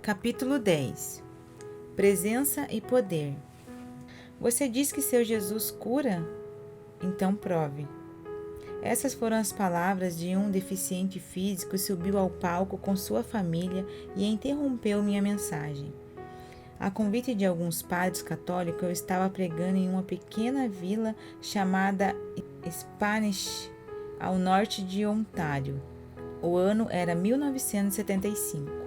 Capítulo 10. Presença e poder. Você diz que seu Jesus cura? Então prove. Essas foram as palavras de um deficiente físico que subiu ao palco com sua família e interrompeu minha mensagem. A convite de alguns padres católicos, eu estava pregando em uma pequena vila chamada Spanish, ao norte de Ontário. O ano era 1975.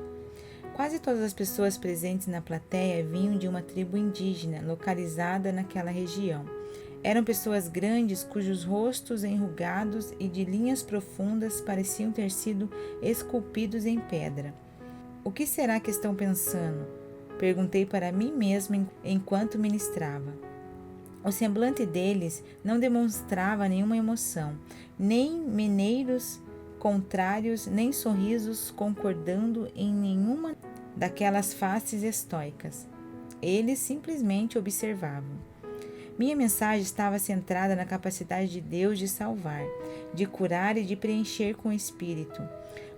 Quase todas as pessoas presentes na plateia vinham de uma tribo indígena localizada naquela região. Eram pessoas grandes cujos rostos enrugados e de linhas profundas pareciam ter sido esculpidos em pedra. O que será que estão pensando? Perguntei para mim mesmo enquanto ministrava. O semblante deles não demonstrava nenhuma emoção, nem meneiros contrários, nem sorrisos concordando em nenhuma daquelas faces estoicas. Eles simplesmente observavam. Minha mensagem estava centrada na capacidade de Deus de salvar, de curar e de preencher com o Espírito.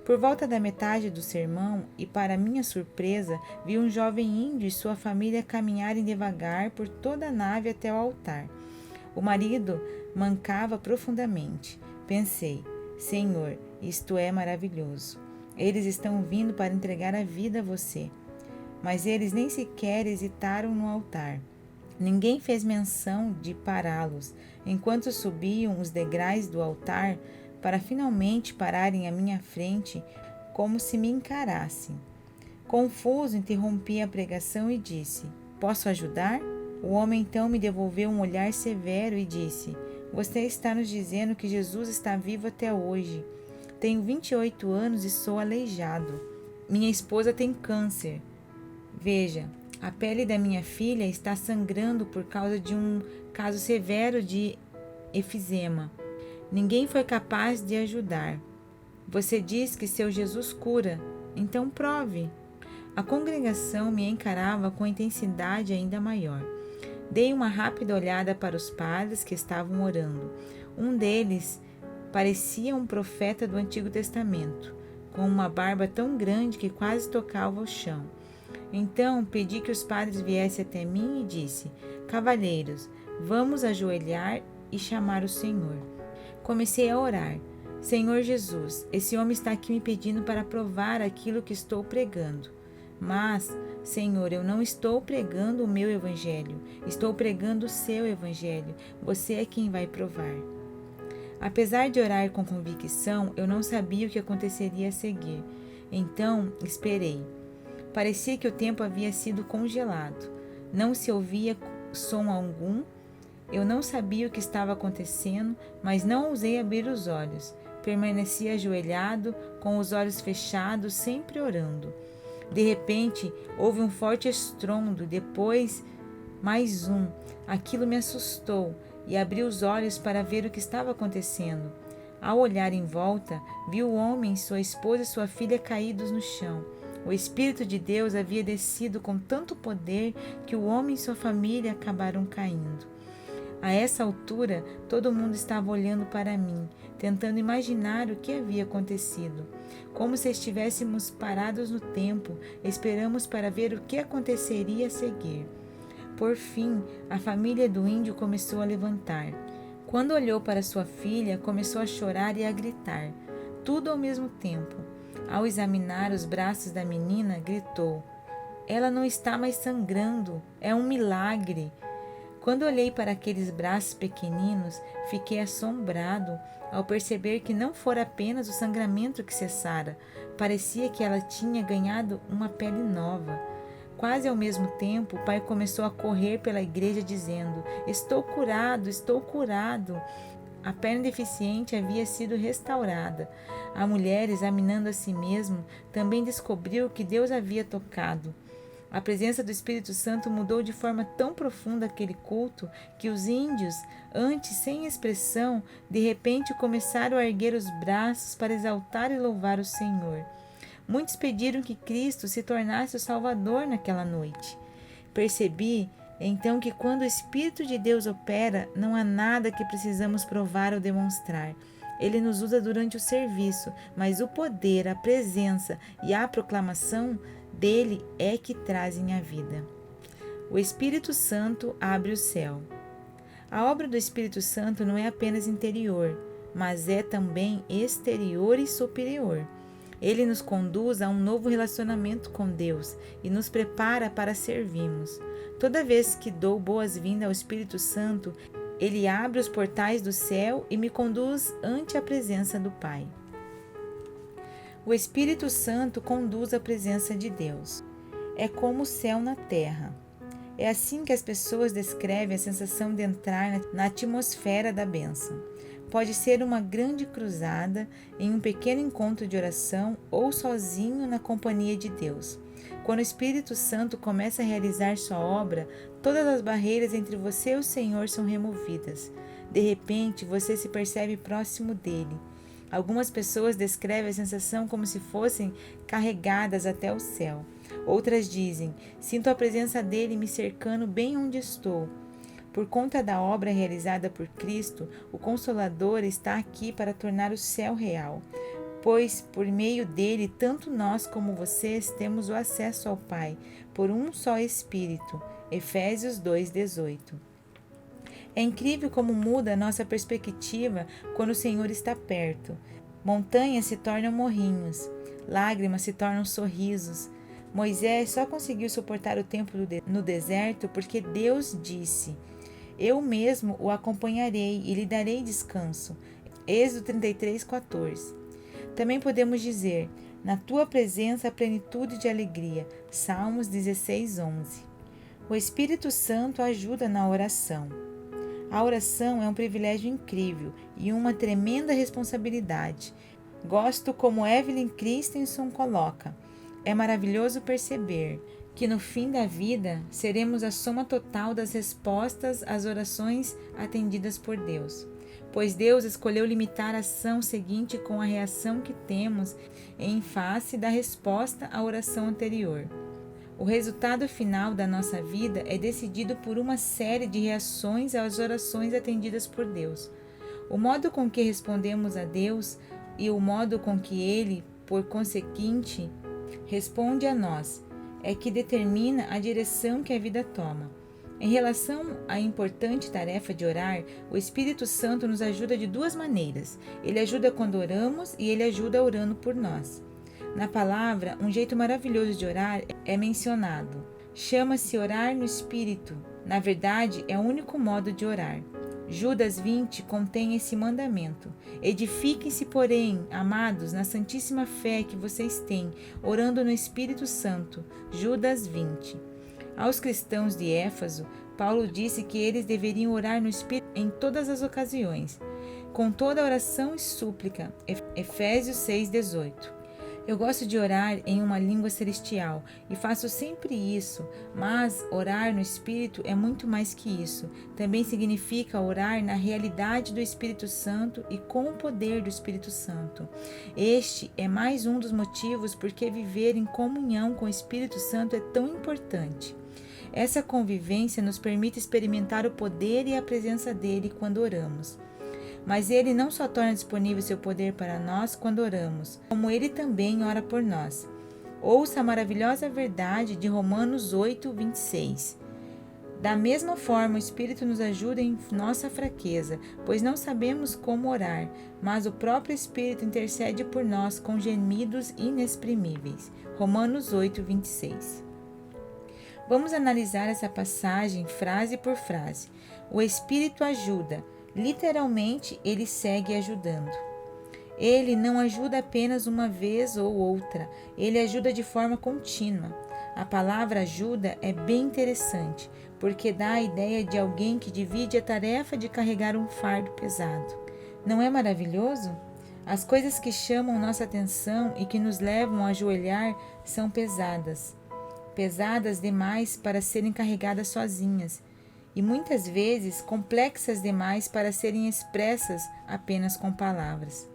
Por volta da metade do sermão, e para minha surpresa, vi um jovem índio e sua família caminharem devagar por toda a nave até o altar. O marido mancava profundamente. Pensei, Senhor, isto é maravilhoso. Eles estão vindo para entregar a vida a você. Mas eles nem sequer hesitaram no altar. Ninguém fez menção de pará-los, enquanto subiam os degraus do altar para finalmente pararem à minha frente, como se me encarassem. Confuso, interrompi a pregação e disse, posso ajudar? O homem então me devolveu um olhar severo e disse, você está nos dizendo que Jesus está vivo até hoje. Tenho 28 anos e sou aleijado. Minha esposa tem câncer. Veja, a pele da minha filha está sangrando por causa de um caso severo de efizema. Ninguém foi capaz de ajudar. Você diz que seu Jesus cura, então prove. A congregação me encarava com intensidade ainda maior. Dei uma rápida olhada para os padres que estavam orando. Um deles parecia um profeta do Antigo Testamento, com uma barba tão grande que quase tocava o chão. Então pedi que os padres viessem até mim e disse, cavalheiros, vamos ajoelhar e chamar o Senhor. Comecei a orar. Senhor Jesus, esse homem está aqui me pedindo para provar aquilo que estou pregando. Mas, Senhor, eu não estou pregando o meu evangelho, estou pregando o seu evangelho. Você é quem vai provar. Apesar de orar com convicção, eu não sabia o que aconteceria a seguir. Então, esperei. Parecia que o tempo havia sido congelado. Não se ouvia som algum. Eu não sabia o que estava acontecendo, mas não ousei abrir os olhos. Permaneci ajoelhado, com os olhos fechados, sempre orando. De repente, houve um forte estrondo, depois mais um. Aquilo me assustou e abri os olhos para ver o que estava acontecendo. Ao olhar em volta, vi o homem, sua esposa e sua filha caídos no chão. O Espírito de Deus havia descido com tanto poder que o homem e sua família acabaram caindo. A essa altura, todo mundo estava olhando para mim, tentando imaginar o que havia acontecido. Como se estivéssemos parados no tempo, esperamos para ver o que aconteceria a seguir. Por fim, a família do índio começou a levantar. Quando olhou para sua filha, começou a chorar e a gritar, tudo ao mesmo tempo. Ao examinar os braços da menina, gritou, ela não está mais sangrando, é um milagre. Quando olhei para aqueles braços pequeninos, fiquei assombrado ao perceber que não fora apenas o sangramento que cessara, parecia que ela tinha ganhado uma pele nova. Quase ao mesmo tempo, o pai começou a correr pela igreja dizendo, estou curado, estou curado. A perna deficiente havia sido restaurada. A mulher, examinando a si mesma, também descobriu que Deus havia tocado. A presença do Espírito Santo mudou de forma tão profunda aquele culto que os índios, antes sem expressão, de repente começaram a erguer os braços para exaltar e louvar o Senhor. Muitos pediram que Cristo se tornasse o Salvador naquela noite. Percebi, então, que quando o Espírito de Deus opera, não há nada que precisamos provar ou demonstrar. Ele nos usa durante o serviço, mas o poder, a presença e a proclamação dele é que trazem a vida. O Espírito Santo abre o céu. A obra do Espírito Santo não é apenas interior, mas é também exterior e superior. Ele nos conduz a um novo relacionamento com Deus e nos prepara para servirmos. Toda vez que dou boas-vindas ao Espírito Santo, ele abre os portais do céu e me conduz ante a presença do Pai. O Espírito Santo conduz à presença de Deus. É como o céu na terra. É assim que as pessoas descrevem a sensação de entrar na atmosfera da bênção. Pode ser uma grande cruzada, em um pequeno encontro de oração ou sozinho na companhia de Deus. Quando o Espírito Santo começa a realizar sua obra, todas as barreiras entre você e o Senhor são removidas. De repente, você se percebe próximo dele. Algumas pessoas descrevem a sensação como se fossem carregadas até o céu. Outras dizem: sinto a presença dele me cercando bem onde estou. Por conta da obra realizada por Cristo, o Consolador está aqui para tornar o céu real, pois por meio dele, tanto nós como vocês temos o acesso ao Pai, por um só Espírito. Efésios 2:18. É incrível como muda a nossa perspectiva quando o Senhor está perto. Montanhas se tornam morrinhos, lágrimas se tornam sorrisos. Moisés só conseguiu suportar o tempo no deserto porque Deus disse: eu mesmo o acompanharei e lhe darei descanso. Êxodo 33:14. Também podemos dizer: na tua presença há plenitude de alegria. Salmos 16:11. O Espírito Santo ajuda na oração. A oração é um privilégio incrível e uma tremenda responsabilidade. Gosto como Evelyn Christensen coloca: é maravilhoso perceber que no fim da vida seremos a soma total das respostas às orações atendidas por Deus, pois Deus escolheu limitar a ação seguinte com a reação que temos em face da resposta à oração anterior. O resultado final da nossa vida é decidido por uma série de reações às orações atendidas por Deus. O modo com que respondemos a Deus e o modo com que Ele, por conseguinte, responde a nós é que determina a direção que a vida toma. Em relação à importante tarefa de orar, o Espírito Santo nos ajuda de duas maneiras. Ele ajuda quando oramos e ele ajuda orando por nós. Na palavra, um jeito maravilhoso de orar é mencionado. Chama-se orar no Espírito. Na verdade, é o único modo de orar. Judas 20 contém esse mandamento. Edifiquem-se, porém, amados, na santíssima fé que vocês têm, orando no Espírito Santo. Judas 20. Aos cristãos de Éfeso, Paulo disse que eles deveriam orar no Espírito em todas as ocasiões, com toda oração e súplica. Efésios 6:18. Eu gosto de orar em uma língua celestial e faço sempre isso, mas orar no Espírito é muito mais que isso. Também significa orar na realidade do Espírito Santo e com o poder do Espírito Santo. Este é mais um dos motivos por que viver em comunhão com o Espírito Santo é tão importante. Essa convivência nos permite experimentar o poder e a presença dele quando oramos. Mas ele não só torna disponível seu poder para nós quando oramos, como ele também ora por nós. Ouça a maravilhosa verdade de Romanos 8:26. Da mesma forma, o Espírito nos ajuda em nossa fraqueza, pois não sabemos como orar, mas o próprio Espírito intercede por nós com gemidos inexprimíveis. Romanos 8:26. Vamos analisar essa passagem frase por frase. O Espírito ajuda. Literalmente, ele segue ajudando. Ele não ajuda apenas uma vez ou outra, ele ajuda de forma contínua. A palavra ajuda é bem interessante, porque dá a ideia de alguém que divide a tarefa de carregar um fardo pesado. Não é maravilhoso? As coisas que chamam nossa atenção e que nos levam a ajoelhar são pesadas. Pesadas demais para serem carregadas sozinhas. E muitas vezes complexas demais para serem expressas apenas com palavras.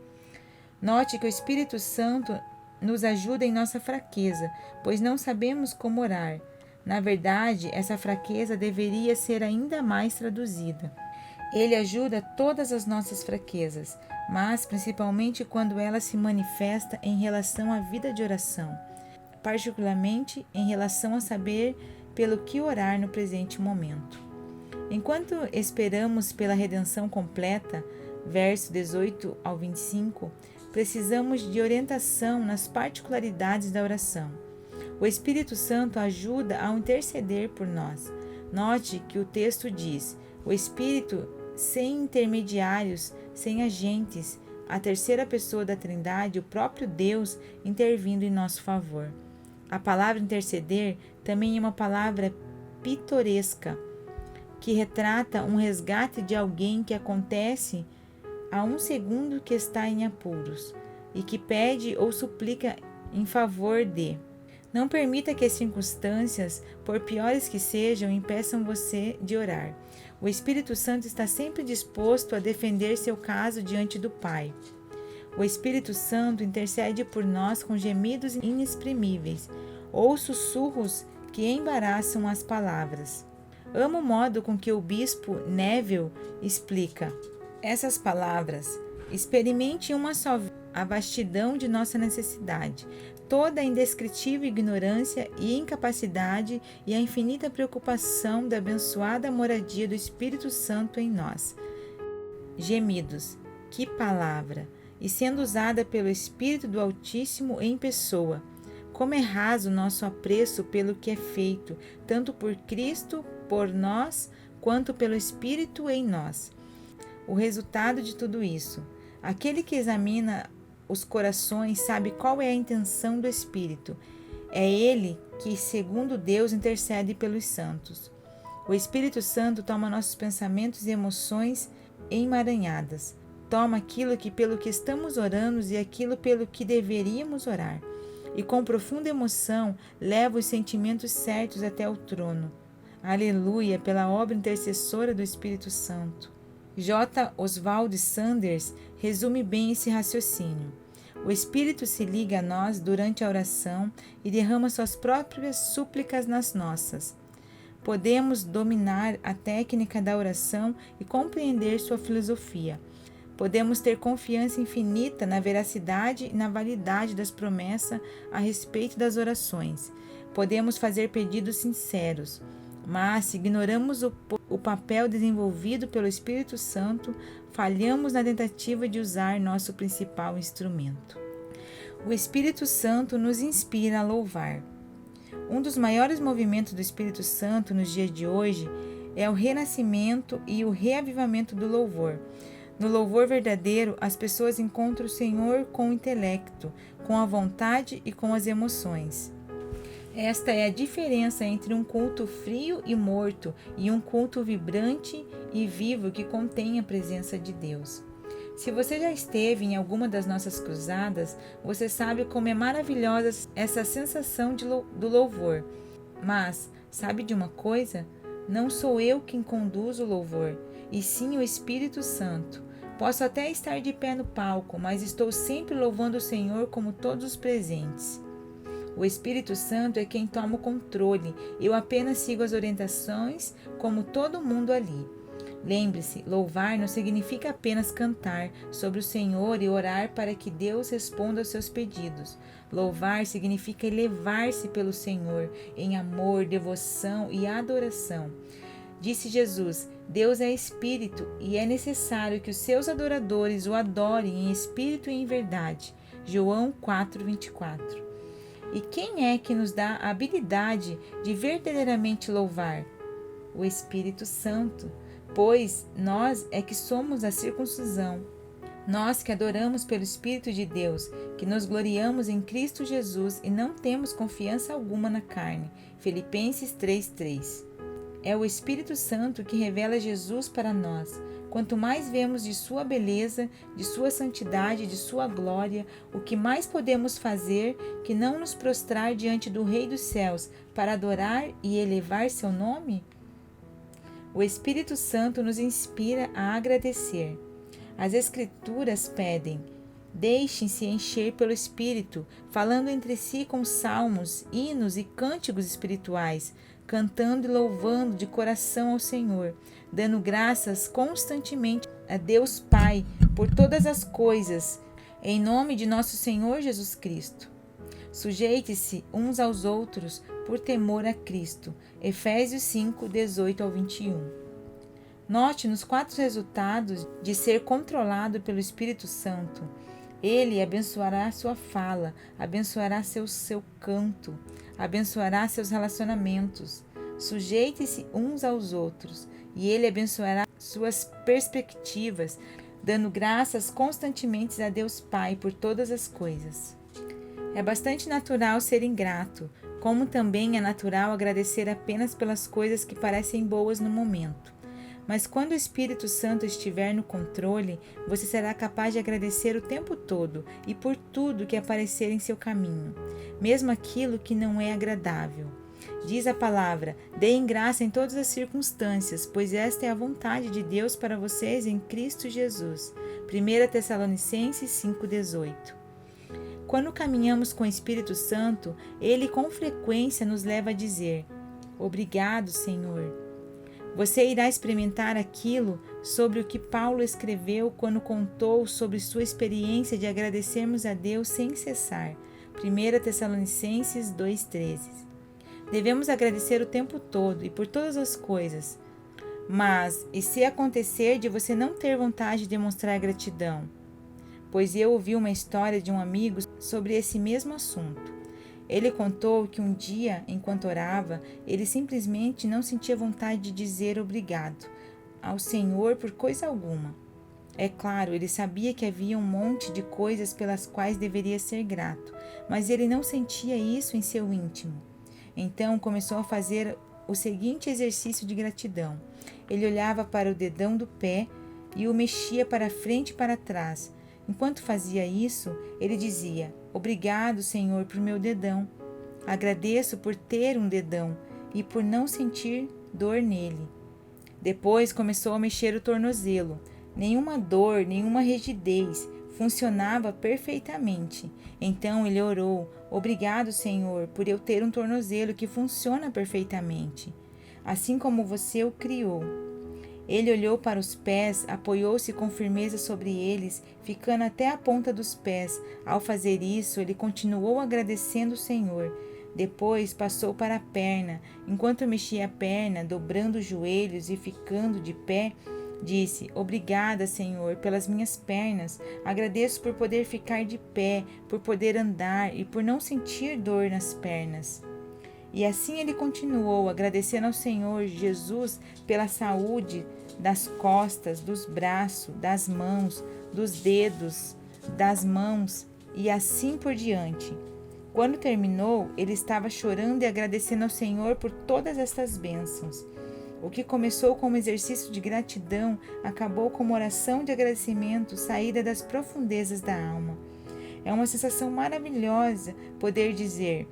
Note que o Espírito Santo nos ajuda em nossa fraqueza, pois não sabemos como orar. Na verdade, essa fraqueza deveria ser ainda mais traduzida. Ele ajuda todas as nossas fraquezas, mas principalmente quando ela se manifesta em relação à vida de oração, particularmente em relação a saber pelo que orar no presente momento. Enquanto esperamos pela redenção completa, verso 18 ao 25, precisamos de orientação nas particularidades da oração. O Espírito Santo ajuda a interceder por nós. Note que o texto diz: o Espírito sem intermediários, sem agentes, a terceira pessoa da Trindade, o próprio Deus, intervindo em nosso favor. A palavra interceder também é uma palavra pitoresca, que retrata um resgate de alguém que acontece a um segundo que está em apuros e que pede ou suplica em favor de. Não permita que as circunstâncias, por piores que sejam, impeçam você de orar. O Espírito Santo está sempre disposto a defender seu caso diante do Pai. O Espírito Santo intercede por nós com gemidos inexprimíveis ou sussurros que embaraçam as palavras. Amo o modo com que o bispo Neville explica essas palavras. Experimente uma só vez a vastidão de nossa necessidade, toda a indescritível ignorância e incapacidade e a infinita preocupação da abençoada moradia do Espírito Santo em nós. Gemidos, que palavra! E sendo usada pelo Espírito do Altíssimo em pessoa. Como é raso nosso apreço pelo que é feito, tanto por Cristo, por nós, quanto pelo Espírito em nós. O resultado de tudo isso: aquele que examina os corações sabe qual é a intenção do Espírito. É ele que, segundo Deus, intercede pelos santos. O Espírito Santo toma nossos pensamentos e emoções emaranhadas. Toma aquilo que pelo que estamos orando e aquilo pelo que deveríamos orar. E com profunda emoção leva os sentimentos certos até o trono. Aleluia, pela obra intercessora do Espírito Santo. J. Oswald Sanders resume bem esse raciocínio. O Espírito se liga a nós durante a oração e derrama suas próprias súplicas nas nossas. Podemos dominar a técnica da oração e compreender sua filosofia. Podemos ter confiança infinita na veracidade e na validade das promessas a respeito das orações. Podemos fazer pedidos sinceros. Mas, se ignoramos o papel desenvolvido pelo Espírito Santo, falhamos na tentativa de usar nosso principal instrumento. O Espírito Santo nos inspira a louvar. Um dos maiores movimentos do Espírito Santo nos dias de hoje é o renascimento e o reavivamento do louvor. No louvor verdadeiro, as pessoas encontram o Senhor com o intelecto, com a vontade e com as emoções. Esta é a diferença entre um culto frio e morto e um culto vibrante e vivo que contém a presença de Deus. Se você já esteve em alguma das nossas cruzadas, você sabe como é maravilhosa essa sensação do louvor. Mas, sabe de uma coisa? Não sou eu quem conduz o louvor, e sim o Espírito Santo. Posso até estar de pé no palco, mas estou sempre louvando o Senhor como todos os presentes. O Espírito Santo é quem toma o controle, eu apenas sigo as orientações como todo mundo ali. Lembre-se, louvar não significa apenas cantar sobre o Senhor e orar para que Deus responda aos seus pedidos. Louvar significa elevar-se pelo Senhor em amor, devoção e adoração. Disse Jesus: Deus é Espírito e é necessário que os seus adoradores o adorem em espírito e em verdade. João 4:24. E quem é que nos dá a habilidade de verdadeiramente louvar? O Espírito Santo, pois nós é que somos a circuncisão. Nós que adoramos pelo Espírito de Deus, que nos gloriamos em Cristo Jesus e não temos confiança alguma na carne. Filipenses 3:3. É o Espírito Santo que revela Jesus para nós. Quanto mais vemos de sua beleza, de sua santidade, de sua glória, o que mais podemos fazer que não nos prostrar diante do Rei dos céus para adorar e elevar seu nome? O Espírito Santo nos inspira a agradecer. As Escrituras pedem: Deixem-se encher pelo Espírito, falando entre si com salmos, hinos e cânticos espirituais, cantando e louvando de coração ao Senhor, dando graças constantemente a Deus Pai por todas as coisas, em nome de nosso Senhor Jesus Cristo. Sujeite-se uns aos outros por temor a Cristo. Efésios 5, 18 ao 21. Note nos 4 resultados de ser controlado pelo Espírito Santo. Ele abençoará sua fala, abençoará seu canto, abençoará seus relacionamentos. Sujeite-se uns aos outros e ele abençoará suas perspectivas, dando graças constantemente a Deus Pai por todas as coisas. É bastante natural ser ingrato, como também é natural agradecer apenas pelas coisas que parecem boas no momento. Mas quando o Espírito Santo estiver no controle, você será capaz de agradecer o tempo todo e por tudo que aparecer em seu caminho, mesmo aquilo que não é agradável. Diz a palavra: deem graça em todas as circunstâncias, pois esta é a vontade de Deus para vocês em Cristo Jesus. 1 Tessalonicenses 5,18. Quando caminhamos com o Espírito Santo, ele com frequência nos leva a dizer: obrigado, Senhor. Você irá experimentar aquilo sobre o que Paulo escreveu quando contou sobre sua experiência de agradecermos a Deus sem cessar. 1 Tessalonicenses 2,13. Devemos agradecer o tempo todo e por todas as coisas. Mas, e se acontecer de você não ter vontade de demonstrar gratidão? Pois eu ouvi uma história de um amigo sobre esse mesmo assunto. Ele contou que um dia, enquanto orava, ele simplesmente não sentia vontade de dizer obrigado ao Senhor por coisa alguma. É claro, ele sabia que havia um monte de coisas pelas quais deveria ser grato, mas ele não sentia isso em seu íntimo. Então começou a fazer o seguinte exercício de gratidão. Ele olhava para o dedão do pé e o mexia para frente e para trás. Enquanto fazia isso, ele dizia: obrigado, Senhor, por meu dedão. Agradeço por ter um dedão e por não sentir dor nele. Depois começou a mexer o tornozelo. Nenhuma dor, nenhuma rigidez, funcionava perfeitamente. Então ele orou: obrigado, Senhor, por eu ter um tornozelo que funciona perfeitamente, assim como você o criou. Ele olhou para os pés, apoiou-se com firmeza sobre eles, ficando até a ponta dos pés. Ao fazer isso, ele continuou agradecendo o Senhor. Depois passou para a perna. Enquanto mexia a perna, dobrando os joelhos e ficando de pé, disse: obrigada, Senhor, pelas minhas pernas. Agradeço por poder ficar de pé, por poder andar e por não sentir dor nas pernas. E assim ele continuou, agradecendo ao Senhor Jesus pela saúde das costas, dos braços, das mãos, dos dedos, das mãos e assim por diante. Quando terminou, ele estava chorando e agradecendo ao Senhor por todas estas bênçãos. O que começou como exercício de gratidão acabou como oração de agradecimento saída das profundezas da alma. É uma sensação maravilhosa poder dizer: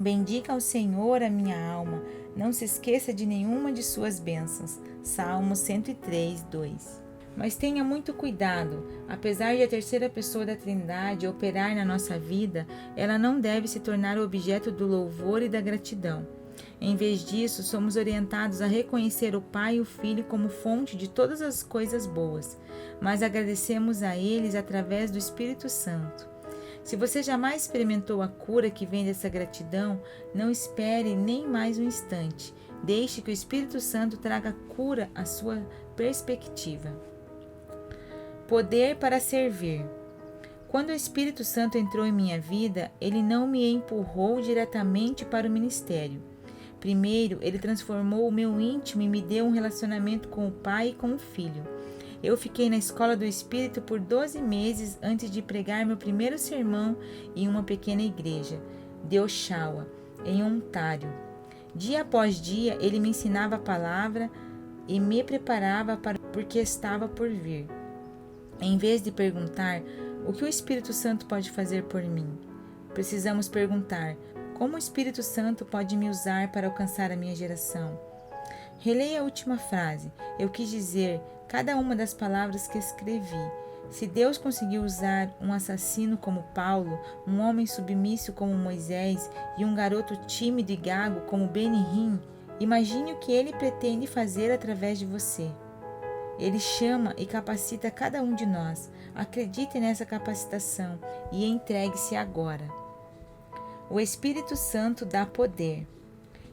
bendiga ao Senhor a minha alma, não se esqueça de nenhuma de suas bênçãos. Salmo 103, 2. Mas tenha muito cuidado, apesar de a terceira pessoa da Trindade operar na nossa vida, ela não deve se tornar o objeto do louvor e da gratidão. Em vez disso, somos orientados a reconhecer o Pai e o Filho como fonte de todas as coisas boas, mas agradecemos a eles através do Espírito Santo. Se você jamais experimentou a cura que vem dessa gratidão, não espere nem mais um instante. Deixe que o Espírito Santo traga cura à sua perspectiva. Poder para servir. Quando o Espírito Santo entrou em minha vida, ele não me empurrou diretamente para o ministério. Primeiro, ele transformou o meu íntimo e me deu um relacionamento com o Pai e com o Filho. Eu fiquei na escola do Espírito por 12 meses antes de pregar meu primeiro sermão em uma pequena igreja, de Oshawa, em Ontário. Dia após dia, ele me ensinava a palavra e me preparava para o que estava por vir. Em vez de perguntar: o que o Espírito Santo pode fazer por mim? Precisamos perguntar: como o Espírito Santo pode me usar para alcançar a minha geração? Releia a última frase. Eu quis dizer cada uma das palavras que escrevi. Se Deus conseguiu usar um assassino como Paulo, um homem submisso como Moisés e um garoto tímido e gago como Benihim, imagine o que ele pretende fazer através de você. Ele chama e capacita cada um de nós. Acredite nessa capacitação e entregue-se agora. O Espírito Santo dá poder.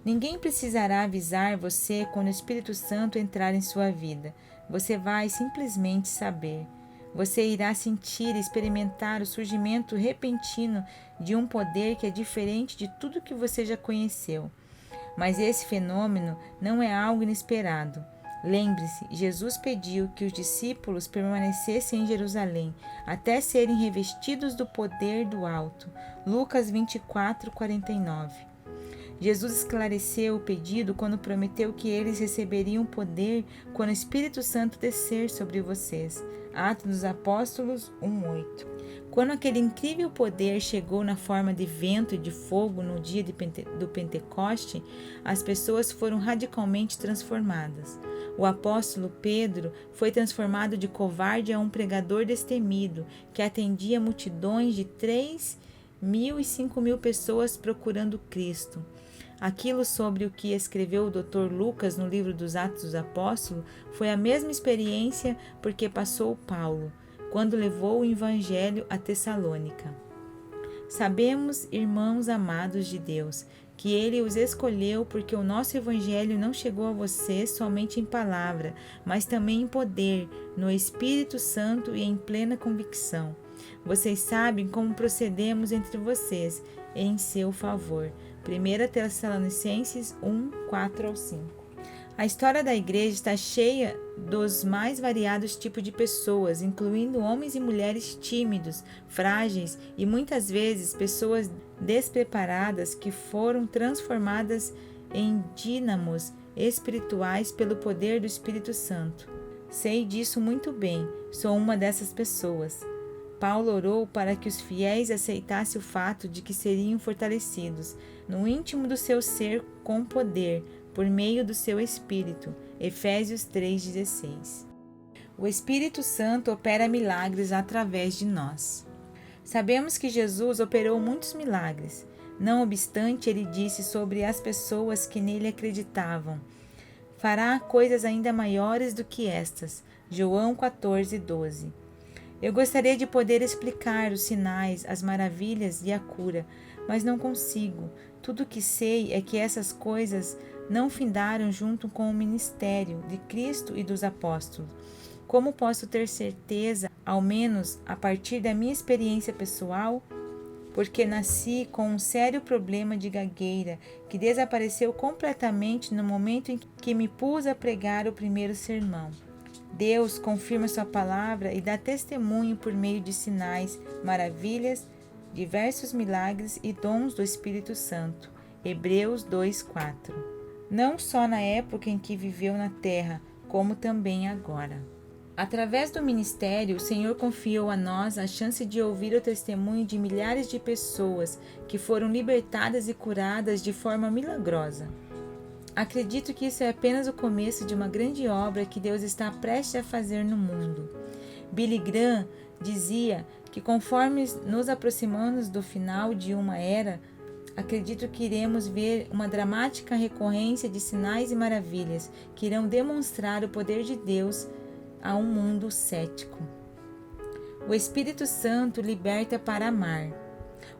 Ninguém precisará avisar você quando o Espírito Santo entrar em sua vida. Você vai simplesmente saber. Você irá sentir e experimentar o surgimento repentino de um poder que é diferente de tudo que você já conheceu. Mas esse fenômeno não é algo inesperado. Lembre-se, Jesus pediu que os discípulos permanecessem em Jerusalém até serem revestidos do poder do alto. Lucas 24:49. Jesus esclareceu o pedido quando prometeu que eles receberiam poder quando o Espírito Santo descer sobre vocês. Atos dos Apóstolos 1:8. Quando aquele incrível poder chegou na forma de vento e de fogo no dia do Pentecoste, as pessoas foram radicalmente transformadas. O apóstolo Pedro foi transformado de covarde a um pregador destemido, que atendia multidões de 3.000 e 5.000 pessoas procurando Cristo. Aquilo sobre o que escreveu o Dr. Lucas no livro dos Atos dos Apóstolos foi a mesma experiência porque passou Paulo, quando levou o Evangelho a Tessalônica. Sabemos, irmãos amados de Deus, que Ele os escolheu porque o nosso Evangelho não chegou a vocês somente em palavra, mas também em poder, no Espírito Santo e em plena convicção. Vocês sabem como procedemos entre vocês em seu favor. 1 Tessalonicenses 1:4-5. A história da igreja está cheia dos mais variados tipos de pessoas, incluindo homens e mulheres tímidos, frágeis e muitas vezes pessoas despreparadas que foram transformadas em dínamos espirituais pelo poder do Espírito Santo. Sei disso muito bem, sou uma dessas pessoas. Paulo orou para que os fiéis aceitassem o fato de que seriam fortalecidos no íntimo do seu ser com poder, por meio do seu Espírito. Efésios 3:16. O Espírito Santo opera milagres através de nós. Sabemos que Jesus operou muitos milagres. Não obstante, ele disse sobre as pessoas que nele acreditavam: fará coisas ainda maiores do que estas. João 14:12. Eu gostaria de poder explicar os sinais, as maravilhas e a cura, mas não consigo. Tudo o que sei é que essas coisas não findaram junto com o ministério de Cristo e dos apóstolos. Como posso ter certeza, ao menos a partir da minha experiência pessoal? Porque nasci com um sério problema de gagueira que desapareceu completamente no momento em que me pus a pregar o primeiro sermão. Deus confirma sua palavra e dá testemunho por meio de sinais, maravilhas, diversos milagres e dons do Espírito Santo. Hebreus 2:4. Não só na época em que viveu na terra, como também agora. Através do ministério, o Senhor confiou a nós a chance de ouvir o testemunho de milhares de pessoas que foram libertadas e curadas de forma milagrosa. Acredito que isso é apenas o começo de uma grande obra que Deus está prestes a fazer no mundo. Billy Graham dizia que conforme nos aproximamos do final de uma era, acredito que iremos ver uma dramática recorrência de sinais e maravilhas que irão demonstrar o poder de Deus a um mundo cético. O Espírito Santo liberta para amar.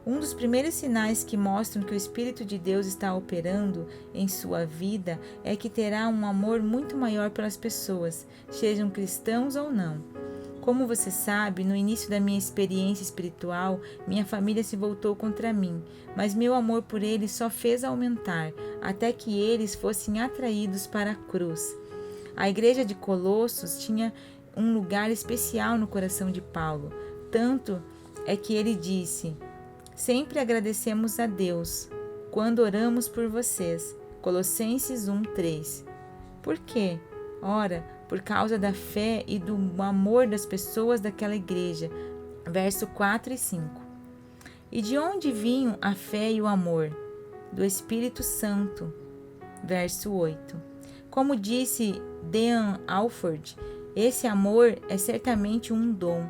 Um dos primeiros sinais que mostram que o Espírito de Deus está operando em sua vida é que terá um amor muito maior pelas pessoas, sejam cristãos ou não. Como você sabe, no início da minha experiência espiritual, minha família se voltou contra mim, mas meu amor por eles só fez aumentar, até que eles fossem atraídos para a cruz. A igreja de Colossos tinha um lugar especial no coração de Paulo, tanto é que ele disse: sempre agradecemos a Deus quando oramos por vocês. Colossenses 1:3. Por quê? Ora, por causa da fé e do amor das pessoas daquela igreja. Verso 4 e 5. E de onde vinham a fé e o amor? Do Espírito Santo. Verso 8. Como disse Dean Alford, esse amor é certamente um dom.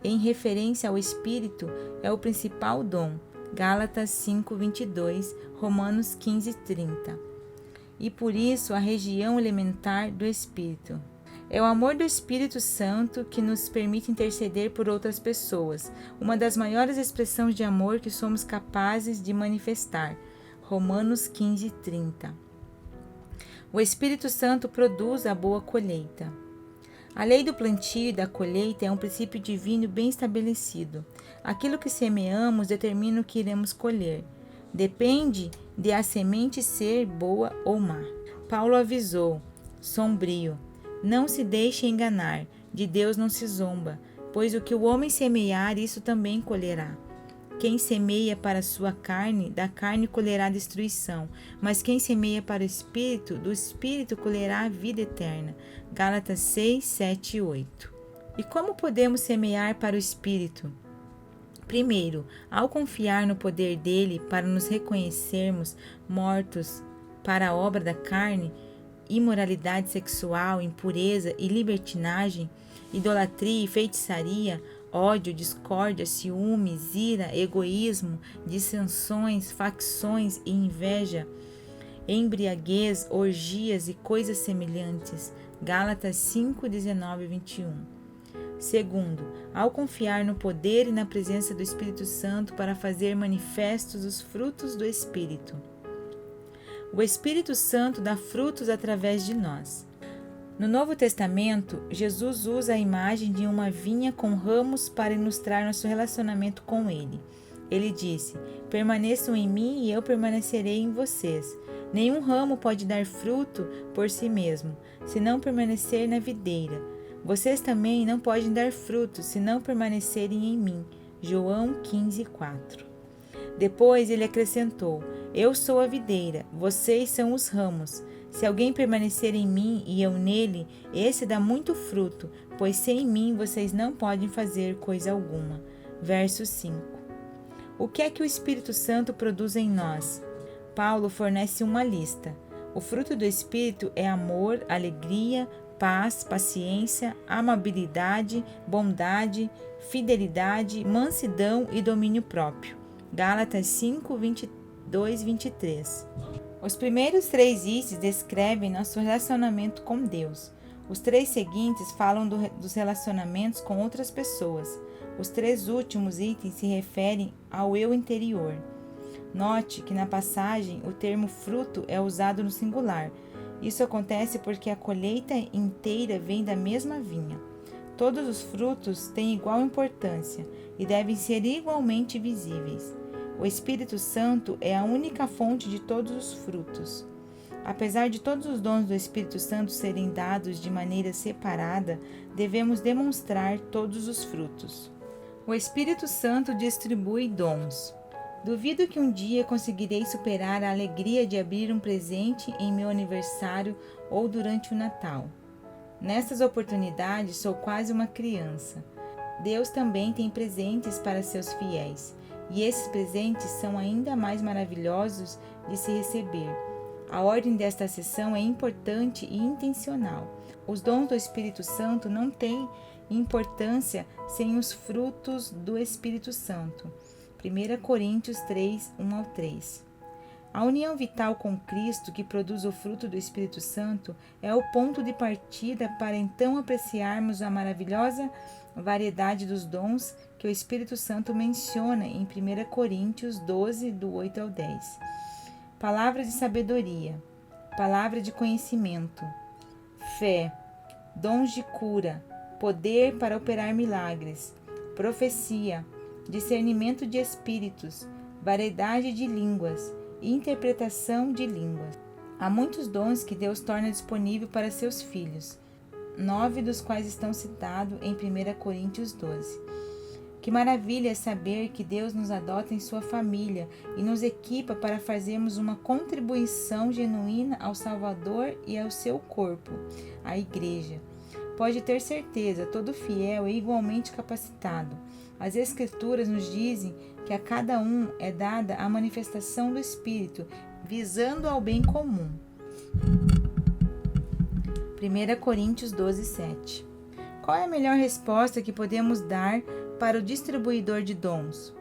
em referência ao Espírito, é o principal dom. Gálatas 5:22, Romanos 15:30. E por isso a região elementar do Espírito. É o amor do Espírito Santo que nos permite interceder por outras pessoas, uma das maiores expressões de amor que somos capazes de manifestar. Romanos 15:30. O Espírito Santo produz a boa colheita. A lei do plantio e da colheita é um princípio divino bem estabelecido. Aquilo que semeamos determina o que iremos colher. Depende de a semente ser boa ou má. Paulo avisou, sombrio: não se deixe enganar, de Deus não se zomba, pois o que o homem semear, isso também colherá. Quem semeia para a sua carne, da carne colherá destruição, mas quem semeia para o Espírito, do Espírito colherá a vida eterna. Gálatas 6, 7 e 8. E como podemos semear para o Espírito? Primeiro, ao confiar no poder dele para nos reconhecermos mortos para a obra da carne, imoralidade sexual, impureza e libertinagem, idolatria e feitiçaria, ódio, discórdia, ciúmes, ira, egoísmo, dissensões, facções e inveja, embriaguez, orgias e coisas semelhantes. Gálatas 5, 19 e 21. Segundo, ao confiar no poder e na presença do Espírito Santo para fazer manifestos os frutos do Espírito. O Espírito Santo dá frutos através de nós. No Novo Testamento, Jesus usa a imagem de uma vinha com ramos para ilustrar nosso relacionamento com Ele. Ele disse: permaneçam em mim e eu permanecerei em vocês. Nenhum ramo pode dar fruto por si mesmo, se não permanecer na videira. Vocês também não podem dar fruto, se não permanecerem em mim. João 15:4. Depois ele acrescentou: eu sou a videira, vocês são os ramos. Se alguém permanecer em mim e eu nele, esse dá muito fruto, pois sem mim vocês não podem fazer coisa alguma. Verso 5. O que é que o Espírito Santo produz em nós? Paulo fornece uma lista. O fruto do Espírito é amor, alegria, paz, paciência, amabilidade, bondade, fidelidade, mansidão e domínio próprio. Gálatas 5, 22 e 23. Os primeiros 3 itens descrevem nosso relacionamento com Deus. Os 3 seguintes falam dos relacionamentos com outras pessoas. Os 3 últimos itens se referem ao eu interior. Note que na passagem o termo fruto é usado no singular. Isso acontece porque a colheita inteira vem da mesma vinha. Todos os frutos têm igual importância e devem ser igualmente visíveis. O Espírito Santo é a única fonte de todos os frutos. Apesar de todos os dons do Espírito Santo serem dados de maneira separada, devemos demonstrar todos os frutos. O Espírito Santo distribui dons. Duvido que um dia conseguirei superar a alegria de abrir um presente em meu aniversário ou durante o Natal. Nessas oportunidades sou quase uma criança. Deus também tem presentes para seus fiéis, e esses presentes são ainda mais maravilhosos de se receber. A ordem desta sessão é importante e intencional. Os dons do Espírito Santo não têm importância sem os frutos do Espírito Santo. 1 Coríntios 3, 1 ao 3. A união vital com Cristo, que produz o fruto do Espírito Santo, é o ponto de partida para então apreciarmos a maravilhosa variedade dos dons que o Espírito Santo menciona em 1 Coríntios 12, do 8 ao 10. Palavra de sabedoria, palavra de conhecimento, fé, dons de cura, poder para operar milagres, profecia, discernimento de espíritos, variedade de línguas, interpretação de línguas. Há muitos dons que Deus torna disponível para seus filhos, 9 dos quais estão citados em 1 Coríntios 12. Que maravilha é saber que Deus nos adota em sua família e nos equipa para fazermos uma contribuição genuína ao Salvador e ao seu corpo, a Igreja. Pode ter certeza, todo fiel é igualmente capacitado. As Escrituras nos dizem que a cada um é dada a manifestação do Espírito, visando ao bem comum. 1 Coríntios 12, 7. Qual é a melhor resposta que podemos dar Para o distribuidor de dons,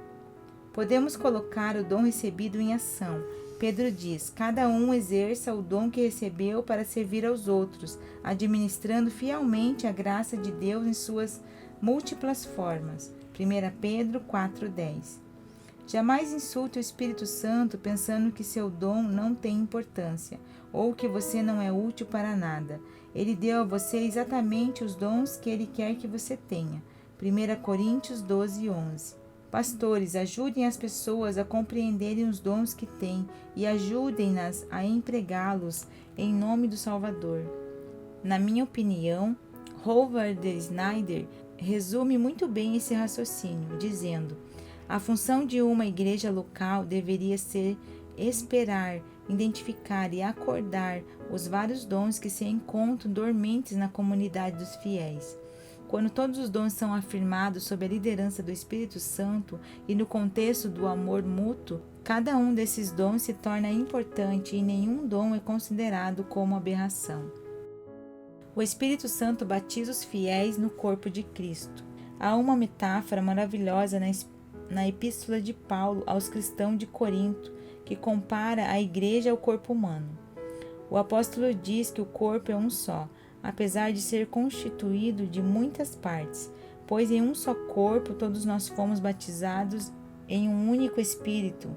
podemos colocar o dom recebido em ação. Pedro diz: cada um exerça o dom que recebeu para servir aos outros, administrando fielmente a graça de Deus em suas múltiplas formas. 1 Pedro 4,10. Jamais insulte o Espírito Santo pensando que seu dom não tem importância ou que você não é útil para nada. Ele deu a você exatamente os dons que ele quer que você tenha. 1 Coríntios 12:11. Pastores, ajudem as pessoas a compreenderem os dons que têm e ajudem-nas a empregá-los em nome do Salvador. Na minha opinião, Howard Snyder resume muito bem esse raciocínio, dizendo: a função de uma igreja local deveria ser esperar, identificar e acordar os vários dons que se encontram dormentes na comunidade dos fiéis. Quando todos os dons são afirmados sob a liderança do Espírito Santo e no contexto do amor mútuo, cada um desses dons se torna importante e nenhum dom é considerado como aberração. O Espírito Santo batiza os fiéis no corpo de Cristo. Há uma metáfora maravilhosa na epístola de Paulo aos cristãos de Corinto, que compara a igreja ao corpo humano. O apóstolo diz que o corpo é um só, apesar de ser constituído de muitas partes, pois em um só corpo todos nós fomos batizados em um único Espírito,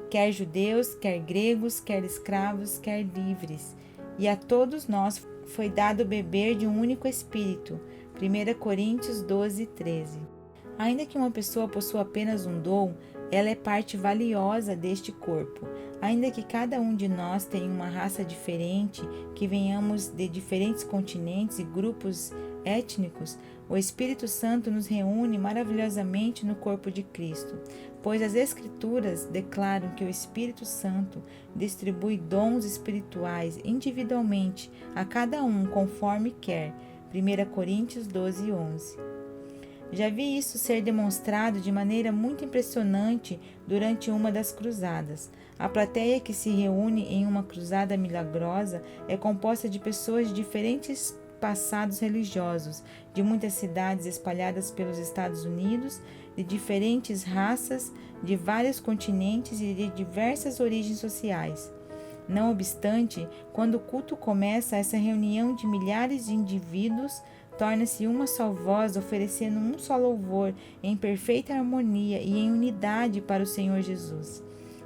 quer judeus, quer gregos, quer escravos, quer livres, e a todos nós foi dado beber de um único Espírito. 1 Coríntios 12:13. Ainda que uma pessoa possua apenas um dom, ela é parte valiosa deste corpo. Ainda que cada um de nós tenha uma raça diferente, que venhamos de diferentes continentes e grupos étnicos, o Espírito Santo nos reúne maravilhosamente no corpo de Cristo, pois as Escrituras declaram que o Espírito Santo distribui dons espirituais individualmente a cada um conforme quer. 1 Coríntios 12:11. Já vi isso ser demonstrado de maneira muito impressionante durante uma das cruzadas. A plateia que se reúne em uma cruzada milagrosa é composta de pessoas de diferentes passados religiosos, de muitas cidades espalhadas pelos Estados Unidos, de diferentes raças, de vários continentes e de diversas origens sociais. Não obstante, quando o culto começa, essa reunião de milhares de indivíduos torna-se uma só voz, oferecendo um só louvor, em perfeita harmonia e em unidade para o Senhor Jesus.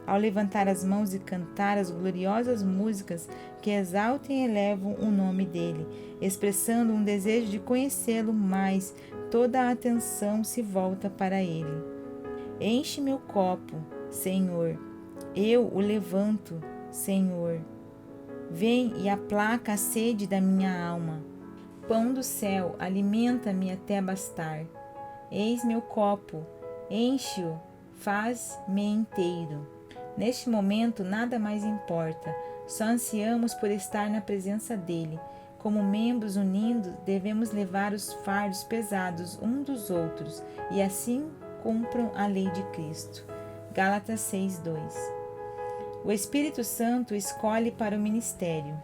Ao levantar as mãos e cantar as gloriosas músicas que exaltam e elevam o nome dele, expressando um desejo de conhecê-lo mais, toda a atenção se volta para ele. Enche meu copo, Senhor. Eu o levanto, Senhor. Vem e aplaca a sede da minha alma. Pão do céu, alimenta-me até bastar. Eis meu copo, enche-o, faz-me inteiro. Neste momento nada mais importa, só ansiamos por estar na presença dele. Como membros unidos, devemos levar os fardos pesados uns dos outros e assim cumpram a lei de Cristo. Gálatas 6:2. O Espírito Santo escolhe para o ministério.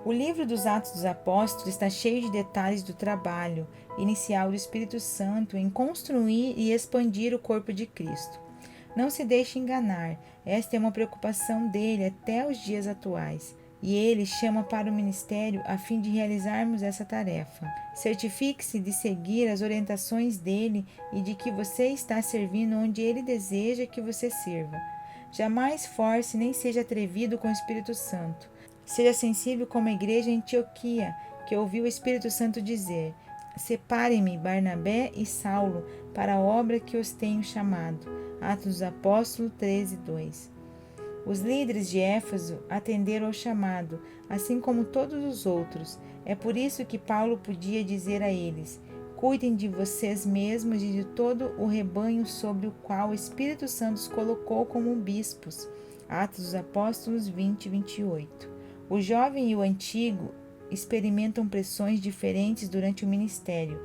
O livro dos Atos dos Apóstolos está cheio de detalhes do trabalho inicial do Espírito Santo em construir e expandir o corpo de Cristo. Não se deixe enganar, esta é uma preocupação dele até os dias atuais, e ele chama para o ministério a fim de realizarmos essa tarefa. Certifique-se de seguir as orientações dele e de que você está servindo onde ele deseja que você sirva. Jamais force nem seja atrevido com o Espírito Santo. Seja sensível como a igreja em Antioquia, que ouviu o Espírito Santo dizer: separem-me Barnabé e Saulo para a obra que os tenho chamado. Atos dos Apóstolos 13:2. Os líderes de Éfeso atenderam ao chamado, assim como todos os outros. É por isso que Paulo podia dizer a eles: cuidem de vocês mesmos e de todo o rebanho sobre o qual o Espírito Santo os colocou como bispos. Atos dos Apóstolos 20:28. O jovem e o antigo experimentam pressões diferentes durante o ministério,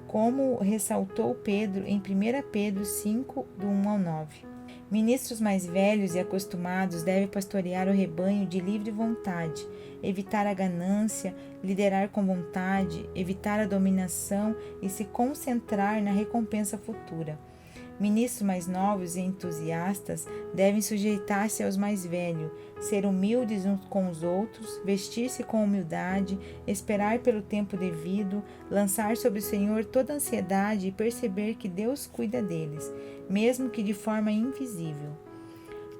como ressaltou Pedro em 1 Pedro 5, do 1 ao 9. Ministros mais velhos e acostumados devem pastorear o rebanho de livre vontade, evitar a ganância, liderar com vontade, evitar a dominação e se concentrar na recompensa futura. Ministros mais novos e entusiastas devem sujeitar-se aos mais velhos, ser humildes uns com os outros, vestir-se com humildade, esperar pelo tempo devido, lançar sobre o Senhor toda a ansiedade e perceber que Deus cuida deles, mesmo que de forma invisível.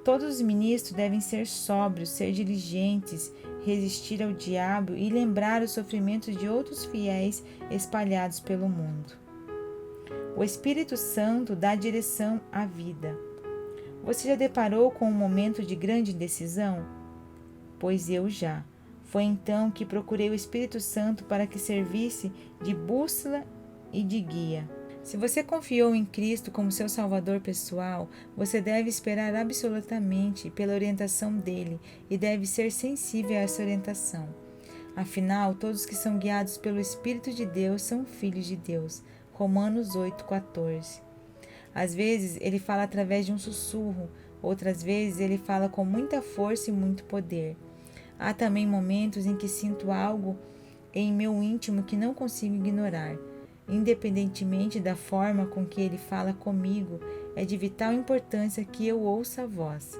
Todos os ministros devem ser sóbrios, ser diligentes, resistir ao diabo e lembrar os sofrimentos de outros fiéis espalhados pelo mundo. O Espírito Santo dá direção à vida. Você já deparou com um momento de grande indecisão? Pois eu já. Foi então que procurei o Espírito Santo para que servisse de bússola e de guia. Se você confiou em Cristo como seu Salvador pessoal, você deve esperar absolutamente pela orientação dele e deve ser sensível a essa orientação. Afinal, todos que são guiados pelo Espírito de Deus são filhos de Deus. Romanos 8,14. Às vezes ele fala através de um sussurro, outras vezes ele fala com muita força e muito poder. Há também momentos em que sinto algo em meu íntimo que não consigo ignorar. Independentemente da forma com que ele fala comigo, é de vital importância que eu ouça a voz.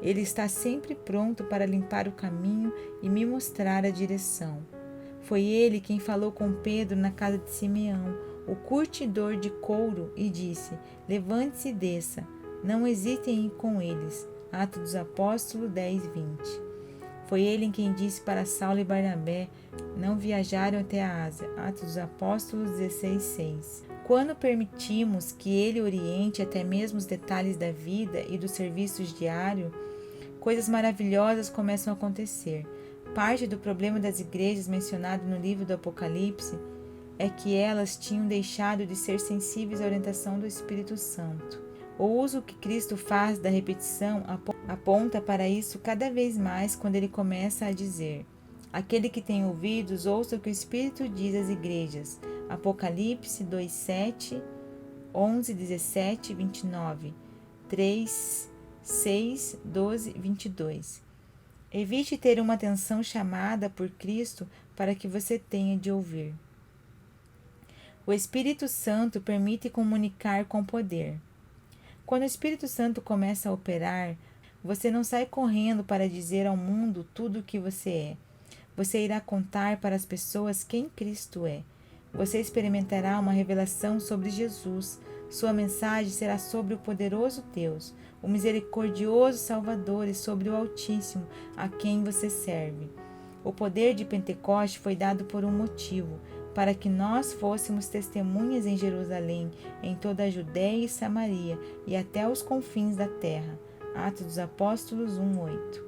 Ele está sempre pronto para limpar o caminho e me mostrar a direção. Foi ele quem falou com Pedro na casa de Simeão, o curtidor de couro, e disse: levante-se e desça, não hesite em ir com eles. Atos dos Apóstolos 10:20. Foi ele quem disse para Saulo e Barnabé não viajaram até a Ásia. Atos dos Apóstolos 16:6. Quando permitimos que ele oriente até mesmo os detalhes da vida e dos serviços diários, coisas maravilhosas começam a acontecer. Parte do problema das igrejas mencionado no livro do Apocalipse é que elas tinham deixado de ser sensíveis à orientação do Espírito Santo. O uso que Cristo faz da repetição aponta para isso cada vez mais quando ele começa a dizer: aquele que tem ouvidos, ouça o que o Espírito diz às igrejas. Apocalipse 2:7, 11, 17, 29, 3, 6, 12, 22. Evite ter uma atenção chamada por Cristo para que você tenha de ouvir. O Espírito Santo permite comunicar com poder. Quando o Espírito Santo começa a operar, você não sai correndo para dizer ao mundo tudo o que você é. Você irá contar para as pessoas quem Cristo é. Você experimentará uma revelação sobre Jesus. Sua mensagem será sobre o poderoso Deus, o misericordioso Salvador e sobre o Altíssimo, a quem você serve. O poder de Pentecoste foi dado por um motivo, para que nós fôssemos testemunhas em Jerusalém, em toda a Judéia e Samaria e até os confins da terra. Atos dos Apóstolos 1:8.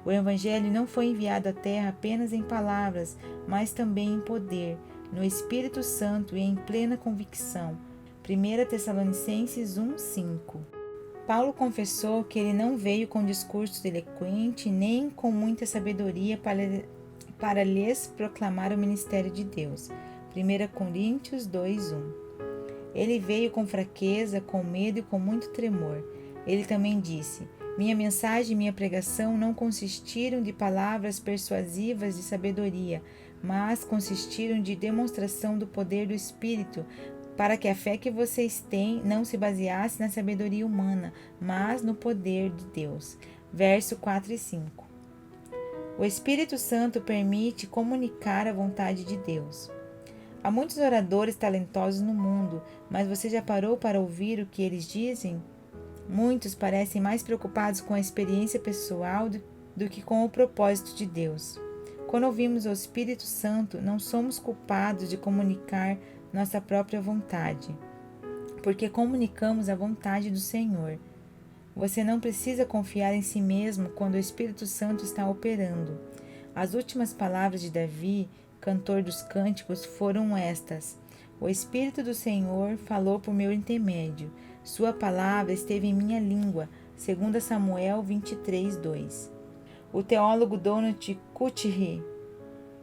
O Evangelho não foi enviado à terra apenas em palavras, mas também em poder, no Espírito Santo e em plena convicção. 1 Tessalonicenses 1:5. Paulo confessou que ele não veio com discurso eloquente nem com muita sabedoria para lhes proclamar o ministério de Deus. 1 Coríntios 2:1. Ele veio com fraqueza, com medo e com muito tremor. Ele também disse: minha mensagem e minha pregação não consistiram de palavras persuasivas de sabedoria, mas consistiram de demonstração do poder do Espírito, para que a fé que vocês têm não se baseasse na sabedoria humana, mas no poder de Deus. Verso 4 e 5. O Espírito Santo permite comunicar a vontade de Deus. Há muitos oradores talentosos no mundo, mas você já parou para ouvir o que eles dizem? Muitos parecem mais preocupados com a experiência pessoal do que com o propósito de Deus. Quando ouvimos o Espírito Santo, não somos culpados de comunicar nossa própria vontade, porque comunicamos a vontade do Senhor. Você não precisa confiar em si mesmo quando o Espírito Santo está operando. As últimas palavras de Davi, cantor dos cânticos, foram estas: o Espírito do Senhor falou por meu intermédio. Sua palavra esteve em minha língua. 2 Samuel 23:2. O teólogo Donald Guthrie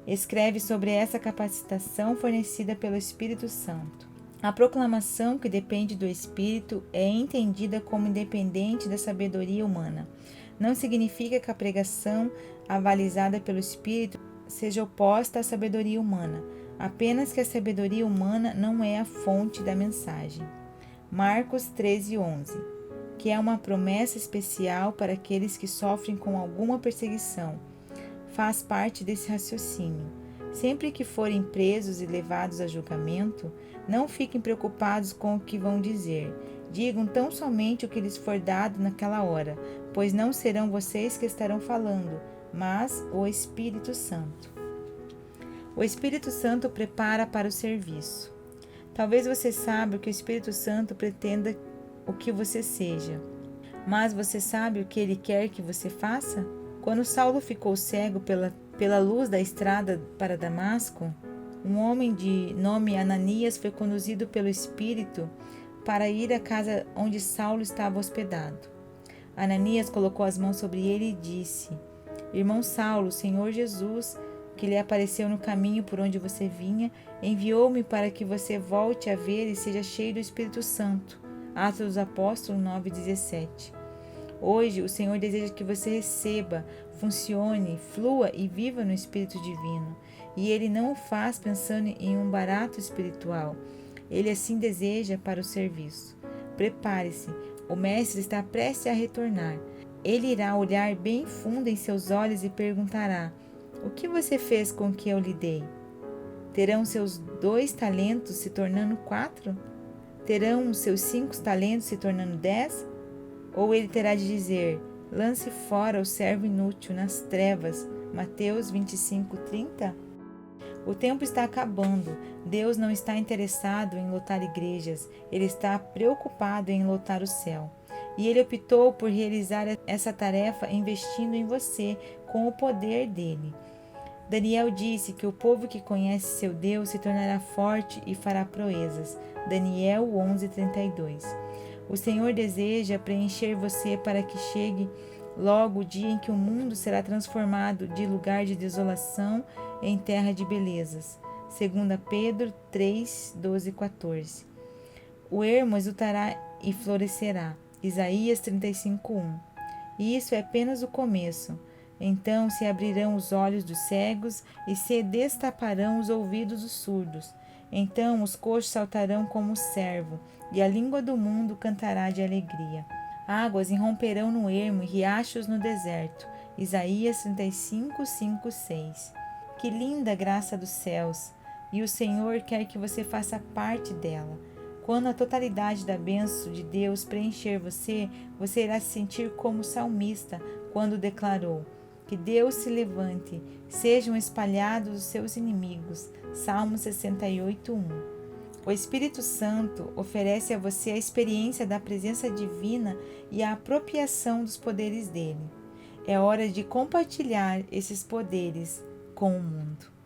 escreve sobre essa capacitação fornecida pelo Espírito Santo. A proclamação que depende do Espírito é entendida como independente da sabedoria humana. Não significa que a pregação avalizada pelo Espírito seja oposta à sabedoria humana, apenas que a sabedoria humana não é a fonte da mensagem. Marcos 13:11, que é uma promessa especial para aqueles que sofrem com alguma perseguição, faz parte desse raciocínio. Sempre que forem presos e levados a julgamento, não fiquem preocupados com o que vão dizer. Digam tão somente o que lhes for dado naquela hora, pois não serão vocês que estarão falando, mas o Espírito Santo. O Espírito Santo prepara para o serviço. Talvez você saiba que o Espírito Santo pretenda o que você seja, mas você sabe o que ele quer que você faça? Quando Saulo ficou cego pela luz da estrada para Damasco, um homem de nome Ananias foi conduzido pelo Espírito para ir à casa onde Saulo estava hospedado. Ananias colocou as mãos sobre ele e disse: Irmão Saulo, o Senhor Jesus, que lhe apareceu no caminho por onde você vinha, enviou-me para que você volte a ver e seja cheio do Espírito Santo. Atos dos Apóstolos 9:17. Hoje, o Senhor deseja que você receba, funcione, flua e viva no Espírito Divino. E Ele não o faz pensando em um barato espiritual. Ele assim deseja para o serviço. Prepare-se, o Mestre está prestes a retornar. Ele irá olhar bem fundo em seus olhos e perguntará: o que você fez com o que eu lhe dei? Terão seus 2 talentos se tornando 4? Terão seus 5 talentos se tornando 10? Ou ele terá de dizer: lance fora o servo inútil nas trevas, Mateus 25:30? O tempo está acabando. Deus não está interessado em lotar igrejas, Ele está preocupado em lotar o céu. E Ele optou por realizar essa tarefa investindo em você com o poder dele. Daniel disse que o povo que conhece seu Deus se tornará forte e fará proezas. Daniel 11:32. O Senhor deseja preencher você para que chegue logo o dia em que o mundo será transformado de lugar de desolação em terra de belezas. 2 Pedro 3:12-14. O ermo exultará e florescerá. Isaías 35:1. E isso é apenas o começo. Então se abrirão os olhos dos cegos e se destaparão os ouvidos dos surdos. Então os coxos saltarão como o cervo, e a língua do mundo cantará de alegria. Águas irromperão no ermo e riachos no deserto. Isaías 35:5-6. Que linda graça dos céus! E o Senhor quer que você faça parte dela. Quando a totalidade da bênção de Deus preencher você, você irá se sentir como o salmista quando declarou: que Deus se levante, sejam espalhados os seus inimigos. Salmo 68:1. O Espírito Santo oferece a você a experiência da presença divina e a apropriação dos poderes dele. É hora de compartilhar esses poderes com o mundo.